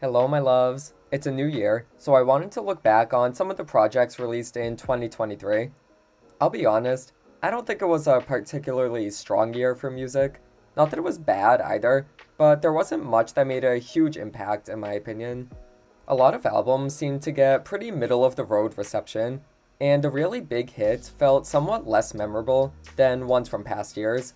Hello, my loves. It's a new year, so I wanted to look back on some of the projects released in 2023. I'll be honest, I don't think it was a particularly strong year for music. Not that it was bad either, but there wasn't much that made a huge impact in my opinion. A lot of albums seemed to get pretty middle of the road reception, and the really big hits felt somewhat less memorable than ones from past years.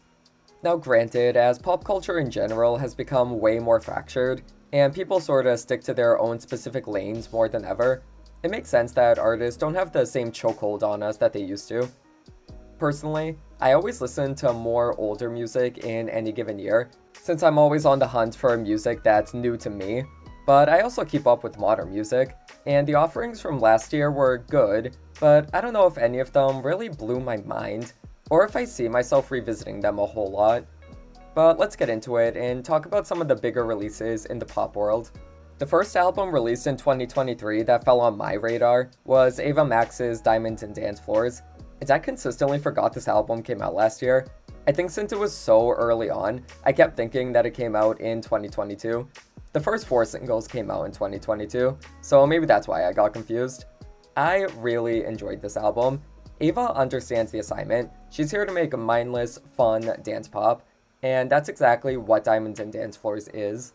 Now, granted, as pop culture in general has become way more fractured, and people sorta stick to their own specific lanes more than ever, it makes sense that artists don't have the same chokehold on us that they used to. Personally, I always listen to more older music in any given year, since I'm always on the hunt for music that's new to me, but I also keep up with modern music, and the offerings from last year were good, but I don't know if any of them really blew my mind, or if I see myself revisiting them a whole lot. But let's get into it and talk about some of the bigger releases in the pop world. The first album released in 2023 that fell on my radar was Ava Max's Diamonds and Dance Floors, and I consistently forgot this album came out last year. I think since it was so early on, I kept thinking that it came out in 2022. The first 4 singles came out in 2022, so maybe that's why I got confused. I really enjoyed this album. Ava understands the assignment. She's here to make a mindless, fun dance pop, and that's exactly what Diamonds and Dance Floors is.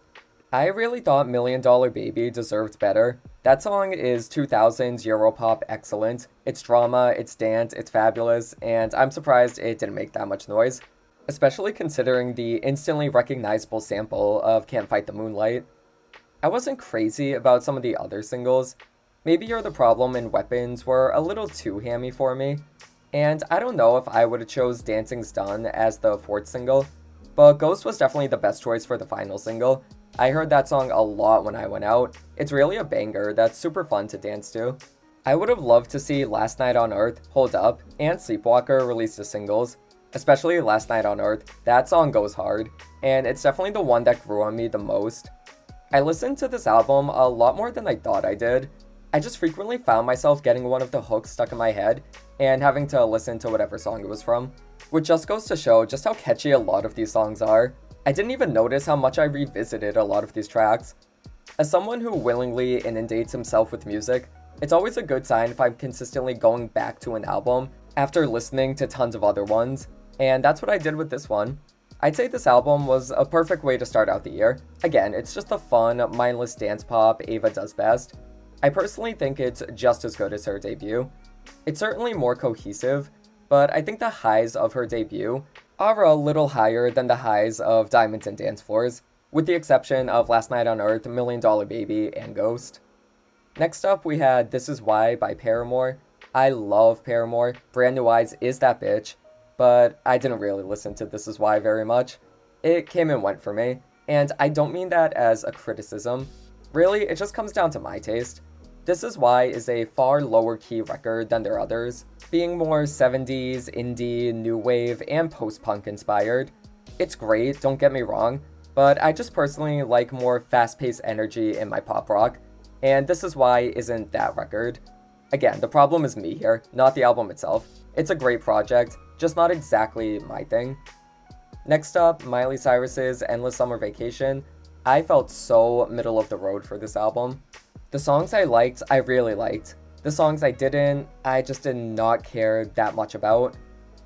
I really thought Million Dollar Baby deserved better. That song is 2000s Europop excellent. It's drama, it's dance, it's fabulous, and I'm surprised it didn't make that much noise. Especially considering the instantly recognizable sample of Can't Fight the Moonlight. I wasn't crazy about some of the other singles. Maybe You're the Problem and Weapons were a little too hammy for me. And I don't know if I would have chose Dancing's Done as the fourth single, but Ghost was definitely the best choice for the final single. I heard that song a lot when I went out. It's really a banger that's super fun to dance to. I would have loved to see Last Night on Earth, Hold Up, and Sleepwalker released as singles. Especially Last Night on Earth, that song goes hard, and it's definitely the one that grew on me the most. I listened to this album a lot more than I thought I did. I just frequently found myself getting one of the hooks stuck in my head, and having to listen to whatever song it was from. Which just goes to show just how catchy a lot of these songs are. I didn't even notice how much I revisited a lot of these tracks. As someone who willingly inundates himself with music, it's always a good sign if I'm consistently going back to an album after listening to tons of other ones, and that's what I did with this one. I'd say this album was a perfect way to start out the year. Again, it's just a fun, mindless dance pop Ava does best. I personally think it's just as good as her debut. It's certainly more cohesive, but I think the highs of her debut are a little higher than the highs of Diamonds and Dance Floors, with the exception of Last Night on Earth, Million Dollar Baby, and Ghost. Next up, we had This Is Why by Paramore. I love Paramore. Brand New Eyes is that bitch, but I didn't really listen to This Is Why very much. It came and went for me, and I don't mean that as a criticism. Really, it just comes down to my taste. This Is Why is a far lower key record than their others, being more 70s, indie, new wave, and post-punk inspired. It's great, don't get me wrong, but I just personally like more fast-paced energy in my pop rock, and This Is Why isn't that record. Again, the problem is me here, not the album itself. It's a great project, just not exactly my thing. Next up, Miley Cyrus's Endless Summer Vacation. I felt so middle of the road for this album. The songs I liked, I really liked. The songs I didn't, I just did not care that much about.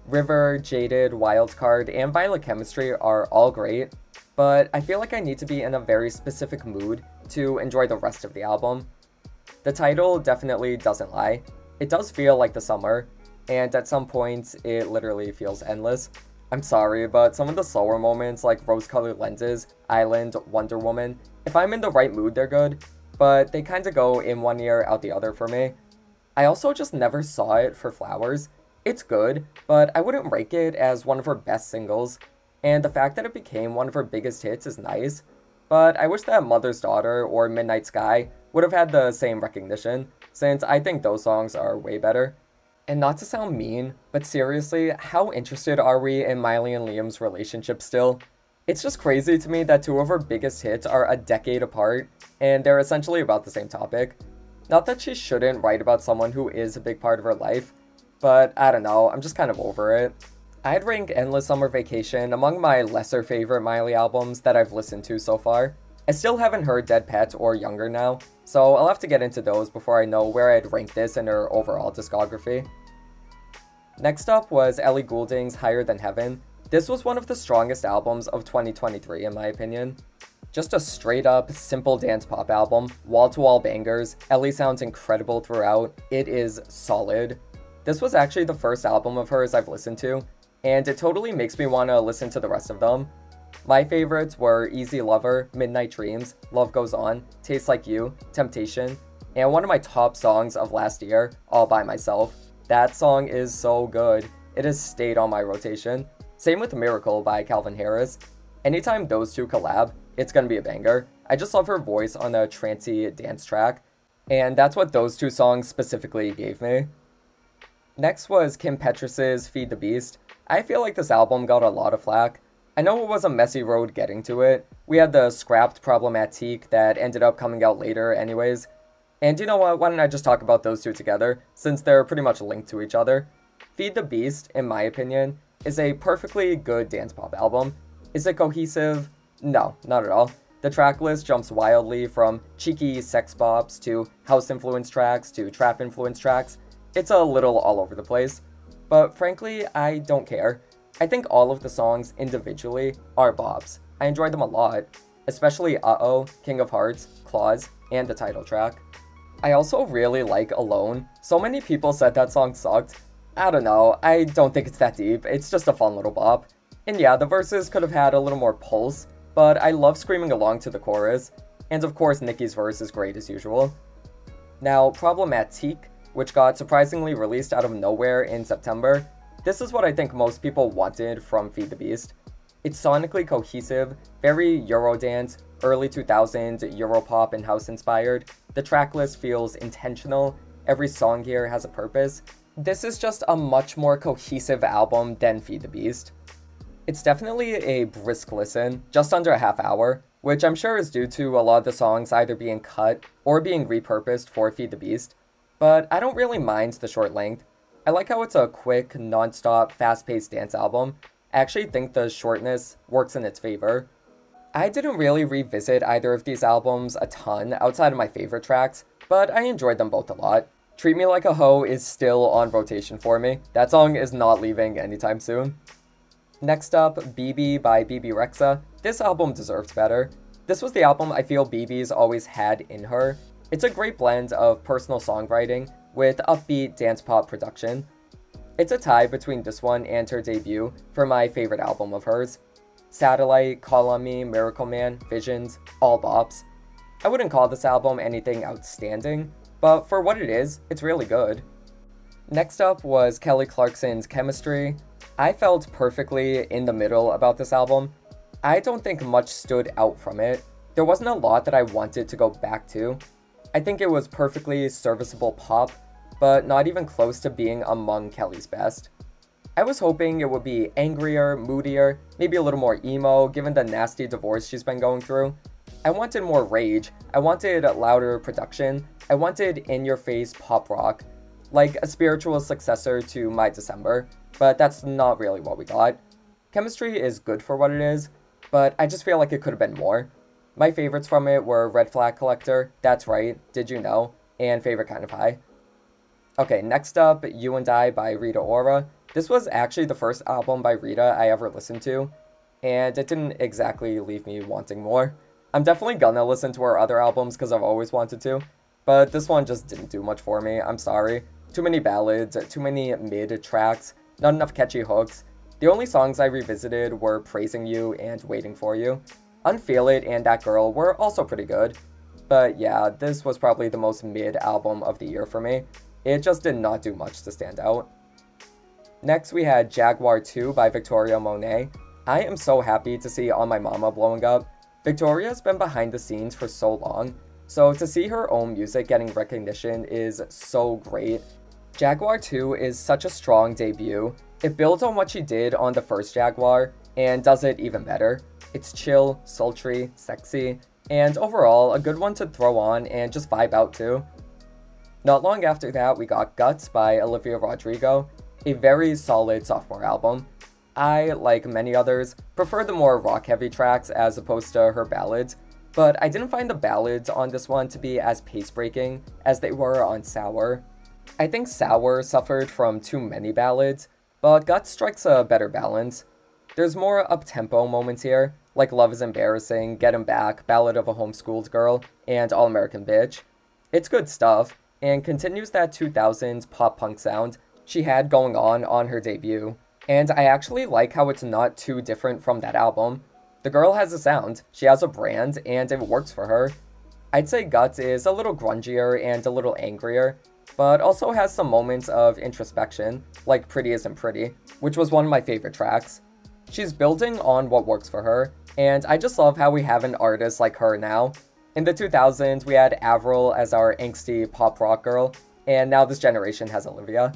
River, Jaded, Wildcard, and Violet Chemistry are all great, but I feel like I need to be in a very specific mood to enjoy the rest of the album. The title definitely doesn't lie. It does feel like the summer, and at some points it literally feels endless. I'm sorry, but some of the slower moments like Rose-Colored Lenses, Island, Wonder Woman, if I'm in the right mood they're good, but they kinda go in one ear out the other for me. I also just never saw it for Flowers. It's good, but I wouldn't rank it as one of her best singles, and the fact that it became one of her biggest hits is nice, but I wish that Mother's Daughter or Midnight Sky would have had the same recognition, since I think those songs are way better. And not to sound mean, but seriously, how interested are we in Miley and Liam's relationship still? It's just crazy to me that two of her biggest hits are a decade apart, and they're essentially about the same topic. Not that she shouldn't write about someone who is a big part of her life, but I don't know, I'm just kind of over it. I'd rank Endless Summer Vacation among my lesser favorite Miley albums that I've listened to so far. I still haven't heard Dead Pet or Younger Now, so I'll have to get into those before I know where I'd rank this in her overall discography. Next up was Ellie Goulding's Higher Than Heaven. This was one of the strongest albums of 2023 in my opinion. Just a straight up, simple dance pop album, wall-to-wall bangers. Ellie sounds incredible throughout. It is solid. This was actually the first album of hers I've listened to, and it totally makes me want to listen to the rest of them. My favorites were Easy Lover, Midnight Dreams, Love Goes On, Taste Like You, Temptation, and one of my top songs of last year, All By Myself. That song is so good. It has stayed on my rotation. Same with Miracle by Calvin Harris. Anytime those two collab, it's gonna be a banger. I just love her voice on a trancey dance track, and that's what those two songs specifically gave me. Next was Kim Petras' Feed the Beast. I feel like this album got a lot of flack. I know it was a messy road getting to it. We had the scrapped Problematique that ended up coming out later anyways. And you know what, why don't I just talk about those two together, since they're pretty much linked to each other. Feed the Beast, in my opinion, is a perfectly good dance pop album. Is it cohesive? No, not at all. The track list jumps wildly from cheeky sex bops to house-influenced tracks to trap-influenced tracks. It's a little all over the place. But frankly, I don't care. I think all of the songs individually are bops. I enjoyed them a lot, especially Uh-Oh, King of Hearts, Claws, and the title track. I also really like Alone. So many people said that song sucked. I don't know, I don't think it's that deep. It's just a fun little bop. And yeah, the verses could have had a little more pulse, but I love screaming along to the chorus, and of course Nicki's verse is great as usual. Now, Problematique, which got surprisingly released out of nowhere in September, this is what I think most people wanted from Feed the Beast. It's sonically cohesive, very Eurodance, early 2000s Europop and house inspired. The tracklist feels intentional, every song here has a purpose. This is just a much more cohesive album than Feed the Beast. It's definitely a brisk listen, just under a half hour, which I'm sure is due to a lot of the songs either being cut or being repurposed for Feed the Beast, but I don't really mind the short length. I like how it's a quick, non-stop, fast-paced dance album. I actually think the shortness works in its favor. I didn't really revisit either of these albums a ton outside of my favorite tracks, but I enjoyed them both a lot. Treat Me Like a Hoe is still on rotation for me. That song is not leaving anytime soon. Next up, BB by Bebe Rexha. This album deserved better. This was the album I feel Bebe's always had in her. It's a great blend of personal songwriting with upbeat dance pop production. It's a tie between this one and her debut for my favorite album of hers. Satellite, Call on Me, Miracle Man, Visions, all bops. I wouldn't call this album anything outstanding, but for what it is, it's really good. Next up was Kelly Clarkson's Chemistry. I felt perfectly in the middle about this album. I don't think much stood out from it. There wasn't a lot that I wanted to go back to. I think it was perfectly serviceable pop, but not even close to being among Kelly's best. I was hoping it would be angrier, moodier, maybe a little more emo given the nasty divorce she's been going through. I wanted more rage, I wanted louder production, I wanted in-your-face pop rock, like a spiritual successor to My December, but that's not really what we got. Chemistry is good for what it is, but I just feel like it could have been more. My favorites from it were Red Flag Collector, That's Right, Did You Know, and Favorite Kind of High. Okay, next up, You and I by Rita Ora. This was actually the first album by Rita I ever listened to, and it didn't exactly leave me wanting more. I'm definitely gonna listen to her other albums because I've always wanted to, but this one just didn't do much for me, I'm sorry. Too many ballads, too many mid tracks, not enough catchy hooks. The only songs I revisited were Praising You and Waiting For You. Unfeel It and That Girl were also pretty good, but yeah, this was probably the most mid album of the year for me. It just did not do much to stand out. Next we had Jaguar 2 by Victoria Monet. I am so happy to see On My Mama blowing up. Victoria's been behind the scenes for so long, so to see her own music getting recognition is so great. Jaguar 2 is such a strong debut. It builds on what she did on the first Jaguar, and does it even better. It's chill, sultry, sexy, and overall a good one to throw on and just vibe out to. Not long after that we got Guts by Olivia Rodrigo, a very solid sophomore album. I, like many others, prefer the more rock-heavy tracks as opposed to her ballads. but I didn't find the ballads on this one to be as pace-breaking as they were on Sour. I think Sour suffered from too many ballads, but Guts strikes a better balance. There's more up-tempo moments here, like Love is Embarrassing, Get 'Em Back, Ballad of a Homeschooled Girl, and All American Bitch. It's good stuff, and continues that 2000s pop-punk sound she had going on her debut. And I actually like how it's not too different from that album. The girl has a sound, she has a brand, and it works for her. I'd say Guts is a little grungier and a little angrier, but also has some moments of introspection, like Pretty Isn't Pretty, which was one of my favorite tracks. She's building on what works for her, and I just love how we have an artist like her now. In the 2000s, we had Avril as our angsty pop rock girl, and now this generation has Olivia.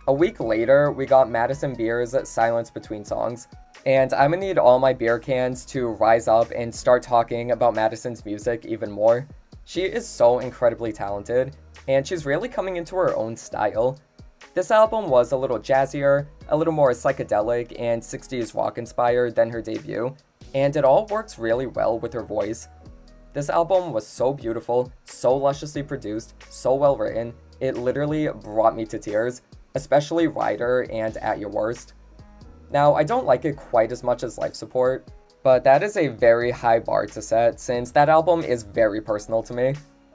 A week later, we got Madison Beer's Silence Between Songs, and I'm gonna need all my beer cans to rise up and start talking about Madison's music even more. She is so incredibly talented, and she's really coming into her own style. This album was a little jazzier, a little more psychedelic and 60s rock inspired than her debut, and it all works really well with her voice. This album was so beautiful, so lusciously produced, so well written, it literally brought me to tears, especially Rider and At Your Worst. Now, I don't like it quite as much as Life Support, but that is a very high bar to set since that album is very personal to me.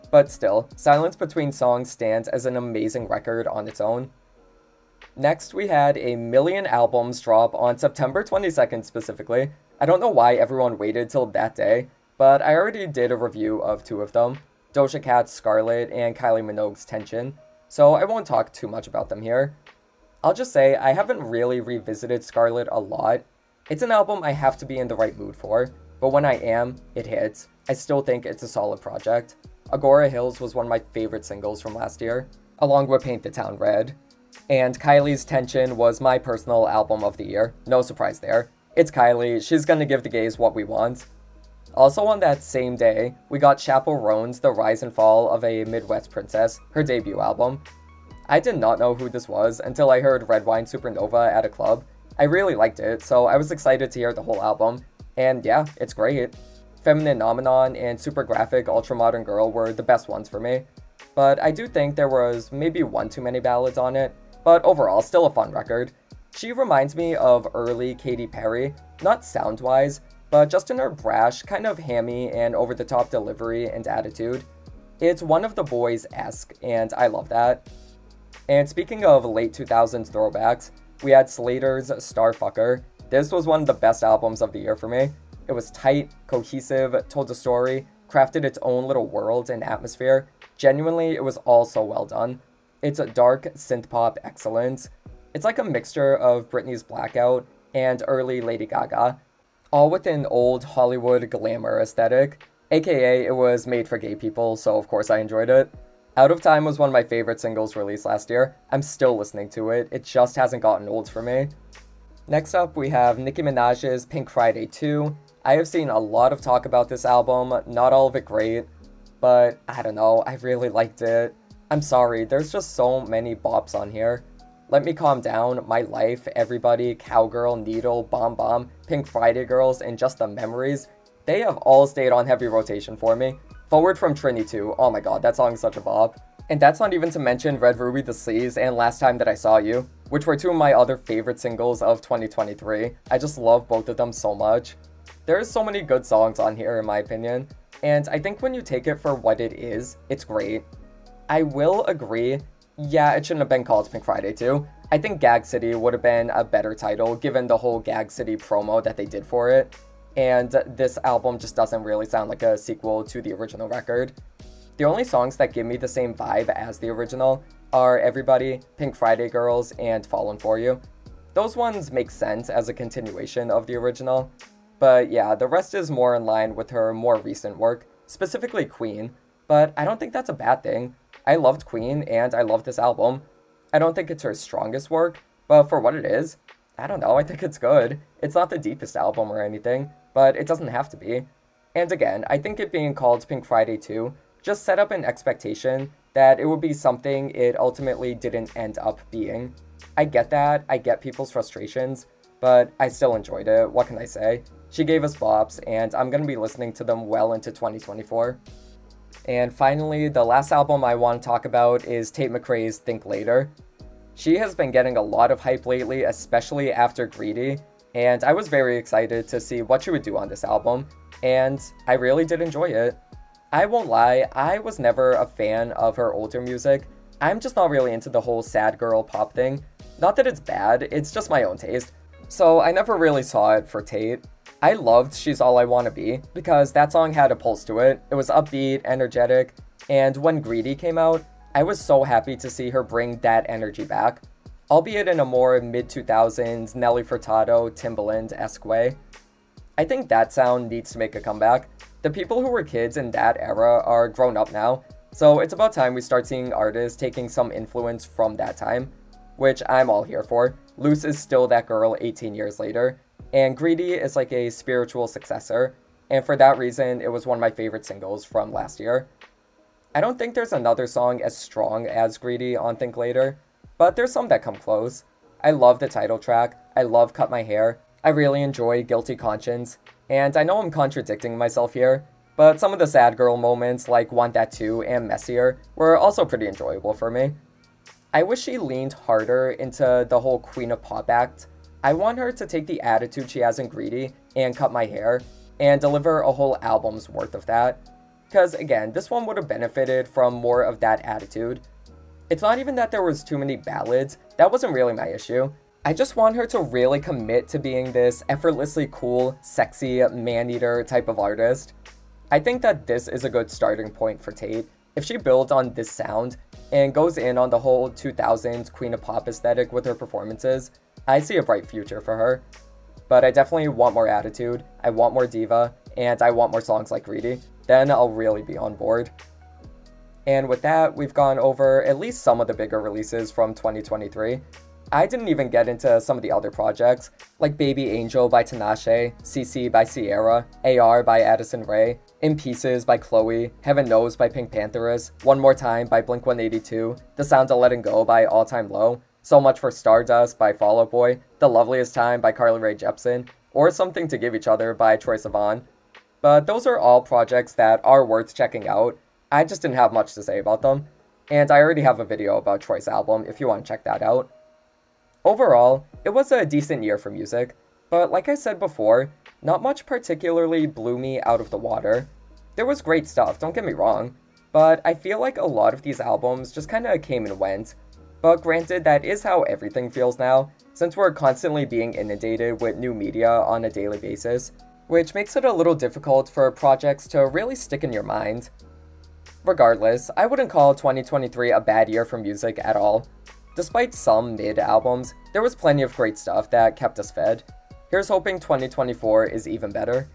But still, Silence Between Songs stands as an amazing record on its own. Next, we had a million albums drop on September 22nd specifically. I don't know why everyone waited till that day, but I already did a review of two of them, Doja Cat's Scarlet and Kylie Minogue's Tension, so I won't talk too much about them here. I'll just say I haven't really revisited Scarlet a lot. It's an album I have to be in the right mood for, but when I am, it hits. I still think it's a solid project. Agora Hills was one of my favorite singles from last year, along with Paint the Town Red. And Kylie's Tension was my personal album of the year, no surprise there. It's Kylie, she's gonna give the gays what we want. Also on that same day, we got Chappell Roan's The Rise and Fall of a Midwest Princess, her debut album. I did not know who this was until I heard Red Wine Supernova at a club. I really liked it, so I was excited to hear the whole album, and yeah, it's great. Feminine Nomenon and Super Graphic Ultramodern Girl were the best ones for me, but I do think there was maybe one too many ballads on it, but overall, still a fun record. She reminds me of early Katy Perry, not sound-wise, but just in her brash, kind of hammy and over-the-top delivery and attitude. It's one of the boys-esque, and I love that. And speaking of late 2000s throwbacks, we had Slater's Starfucker. This was one of the best albums of the year for me. It was tight, cohesive, told a story, crafted its own little world and atmosphere. Genuinely, it was all so well done. It's a dark synth-pop excellence. It's like a mixture of Britney's Blackout and early Lady Gaga, all with an old Hollywood glamour aesthetic, aka it was made for gay people, so of course I enjoyed it. Out of Time was one of my favorite singles released last year. I'm still listening to it, it just hasn't gotten old for me. Next up, we have Nicki Minaj's Pink Friday 2. I have seen a lot of talk about this album, not all of it great, but I don't know, I really liked it. I'm sorry, there's just so many bops on here. Let Me Calm Down, My Life, Everybody, Cowgirl, Needle, Bomb Bomb, Pink Friday Girls, and Just the Memories. They have all stayed on heavy rotation for me. Forward from Trinity 2, oh my god, that song is such a bop. And that's not even to mention Red Ruby The Sleaze and Last Time That I Saw You, which were two of my other favorite singles of 2023. I just love both of them so much. There's so many good songs on here in my opinion, and I think when you take it for what it is, it's great. I will agree, yeah, it shouldn't have been called Pink Friday 2. I think Gag City would have been a better title given the whole Gag City promo that they did for it, and this album just doesn't really sound like a sequel to the original record. The only songs that give me the same vibe as the original are Everybody, Pink Friday Girls, and Fallen For You. Those ones make sense as a continuation of the original, but yeah, the rest is more in line with her more recent work, specifically Queen, but I don't think that's a bad thing. I loved Queen, and I love this album. I don't think it's her strongest work, but for what it is, I don't know, I think it's good. It's not the deepest album or anything, but it doesn't have to be. And again, I think it being called Pink Friday 2 just set up an expectation that it would be something it ultimately didn't end up being. I get that, I get people's frustrations, but I still enjoyed it, what can I say? She gave us bops, and I'm gonna be listening to them well into 2024. And finally, the last album I want to talk about is Tate McRae's Think Later. She has been getting a lot of hype lately, especially after Greedy, and I was very excited to see what she would do on this album, and I really did enjoy it. I won't lie, I was never a fan of her older music. I'm just not really into the whole sad girl pop thing. Not that it's bad, it's just my own taste. So I never really saw it for Tate. I loved She's All I Wanna Be, because that song had a pulse to it. It was upbeat, energetic, and when Greedy came out, I was so happy to see her bring that energy back, albeit in a more mid-2000s Nelly Furtado, Timbaland-esque way. I think that sound needs to make a comeback. The people who were kids in that era are grown up now, so it's about time we start seeing artists taking some influence from that time, which I'm all here for. Loose is still that girl 18 years later, and Greedy is like a spiritual successor, and for that reason, it was one of my favorite singles from last year. I don't think there's another song as strong as Greedy on Think Later, but there's some that come close. I love the title track, I love Cut My Hair, I really enjoy Guilty Conscience, and I know I'm contradicting myself here, but some of the sad girl moments like Want That Too and Messier were also pretty enjoyable for me. I wish she leaned harder into the whole Queen of Pop act. I want her to take the attitude she has in Greedy and Cut My Hair and deliver a whole album's worth of that. Because again, this one would have benefited from more of that attitude. It's not even that there was too many ballads, that wasn't really my issue. I just want her to really commit to being this effortlessly cool, sexy, man-eater type of artist. I think that this is a good starting point for Tate. If she builds on this sound and goes in on the whole 2000s Queen of Pop aesthetic with her performances, I see a bright future for her. But I definitely want more attitude, I want more diva, and I want more songs like Greedy. Then I'll really be on board. And with that, we've gone over at least some of the bigger releases from 2023. I didn't even get into some of the other projects, like Baby Angel by Tinashe, CC by Sierra, AR by Addison Rae, In Pieces by Chloe, Heaven Knows by Pink Pantheress, One More Time by Blink-182, The Sound of Letting Go by All Time Low, So Much for Stardust by Fall Out Boy, The Loveliest Time by Carly Rae Jepsen, or Something to Give Each Other by Troye Sivan. But those are all projects that are worth checking out. I just didn't have much to say about them, and I already have a video about Troye's album if you want to check that out. Overall, it was a decent year for music, but like I said before, not much particularly blew me out of the water. There was great stuff, don't get me wrong, but I feel like a lot of these albums just kinda came and went. But granted, that is how everything feels now, since we're constantly being inundated with new media on a daily basis, which makes it a little difficult for projects to really stick in your mind. Regardless, I wouldn't call 2023 a bad year for music at all. Despite some mid-albums, there was plenty of great stuff that kept us fed. Here's hoping 2024 is even better.